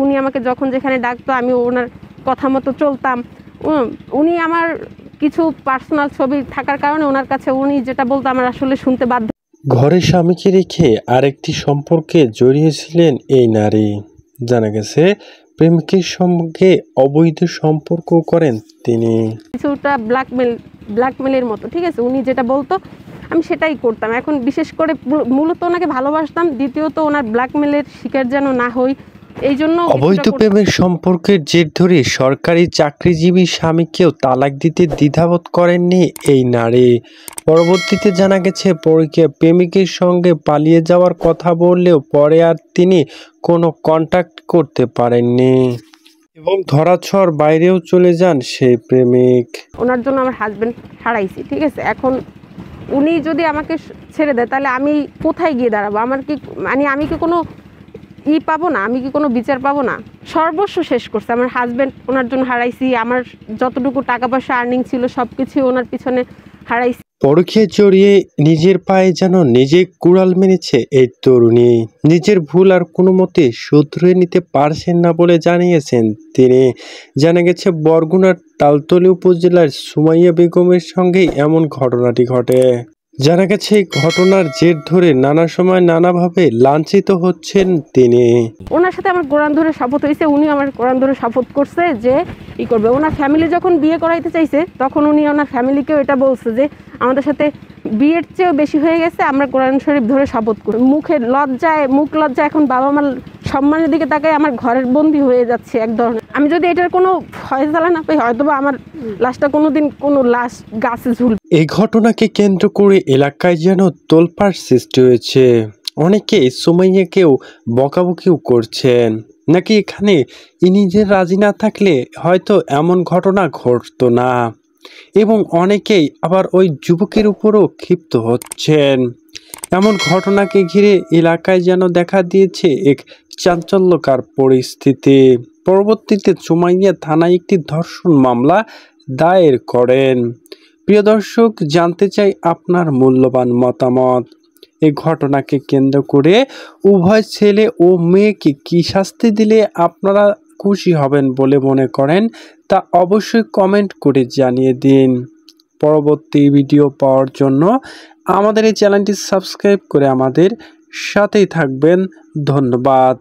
উনি আমাকে যখন যেখানে ডাকতো আমি ওনার কথা মতো চলতাম। উনি আমার কিছু পার্সোনাল ছবি থাকার কারণে ওনার কাছে উনি যেটা বলতো আমার আসলে শুনতে বাধ্য। ঘরে স্বামীকে রেখে আরেকটি সম্পর্কে জড়িয়েছিলেন এই নারী। জানা গেছে প্রেমিকের সঙ্গে অবৈধ সম্পর্ক করেন তিনি। কিছুটা ব্ল্যাকমেলের মতো, ঠিক আছে, উনি যেটা বলতো আমি সেটাই করতাম। এখন বিশেষ করে মূলত ওনাকে ভালোবাসতাম, দ্বিতীয়ত ওনার ব্ল্যাকমেলের শিকার যেন না হই এই জন্য। অবৈধ প্রেমের সম্পর্কের জের ধরে সরকারি চাকরিজীবী স্বামীকেও তালাক দিতে দ্বিধাবোধ করেননি এই নারী। পরবর্তীতে জানা গেছে পরকীয়া প্রেমিকের সঙ্গে পালিয়ে যাওয়ার কথা বললেও পরে আর তিনি কোনো কন্ট্যাক্ট করতে পারেননি এবং ধরাছোঁয়ার বাইরেও চলে যান সেই প্রেমিক। ওনার জন্য আমার হাজবেন্ড হারাইছি, ঠিক আছে। এখন উনি যদি আমাকে ছেড়ে দেয় তাহলে আমি কোথায় গিয়ে দাঁড়াবো? আমার কি মানে আমি কি কোনো পাবো না? আমি কি কোনো বিচার পাবো না? সর্বস্ব শেষ করছে আমার হাজবেন্ড, ওনার জন্য হারাইছি। আমার যতটুকু টাকা পয়সা আর্নিং ছিল সবকিছু ওনার পিছনে হারাইছি। পরকীয়ায় জড়িয়ে নিজের পায়ে যেন নিজে কুড়াল মেরেছে এই তরুণী। নিজের ভুল আর কোনো মতে শুধরে নিতে পারছেন না বলে জানিয়েছেন তিনি। জানা গেছে বরগুনার তালতলী উপজেলার সুমাইয়া বেগমের সঙ্গেই এমন ঘটনাটি ঘটে। জানা গেছে এই ঘটনার জের ধরে নানা সময় নানাভাবে লাঞ্ছিত হচ্ছেন তিনি। ওনার সাথে আমার কোরআন ধরে শপথ হয়েছে, উনি আমার কোরআন ধরে শপথ করছে যে করবে। ওনার ফ্যামিলি যখন বিয়ে করাইতে চাইছে তখন উনি ওনার ফ্যামিলিকেও এটা বলছে যে আমাদের সাথে বিয়ের চেয়েও বেশি হয়ে গেছে, আমরা কোরআন শরীফ ধরে শপথ করি। মুখ লজ্জা এখন বাবা মার সম্মানের দিকে তাকায় আমার ঘরের বন্দী হয়ে যাচ্ছে এক ধরনের। আমি যদি এটার কোনো ফয়সালা না পাই হয়তো বা আমার লাশটা কোনোদিন কোনো লাশ গাছে ঝুলবে। এই ঘটনাকে কেন্দ্র করে এলাকায় যেন তোলপাড় সৃষ্টি হয়েছে। অনেকে সুমাইয়াকেও বকাবকিও করছেন, নাকি এখানে নিজের রাজি না থাকলে হয়তো এমন ঘটনা ঘটতো না, এবং অনেকেই আবার ওই যুবকের উপরও ক্ষিপ্ত হচ্ছেন। এমন ঘটনাকে ঘিরে এলাকায় যেন দেখা দিয়েছে এক চাঞ্চল্যকর পরিস্থিতি। পরবর্তীতে সুমাইয়া থানায় একটি ধর্ষণ মামলা দায়ের করেন। প্রিয় দর্শক, জানতে চাই আপনার মূল্যবান মতামত। এই ঘটনাকে কেন্দ্র করে উভয় ছেলে ও মেয়েকে কী শাস্তি দিলে আপনারা খুশি হবেন বলে মনে করেন তা অবশ্যই কমেন্ট করে জানিয়ে দিন। পরবর্তী ভিডিও পাওয়ার জন্য আমাদের এই চ্যানেলটি সাবস্ক্রাইব করে আমাদের সাথেই থাকবেন। ধন্যবাদ।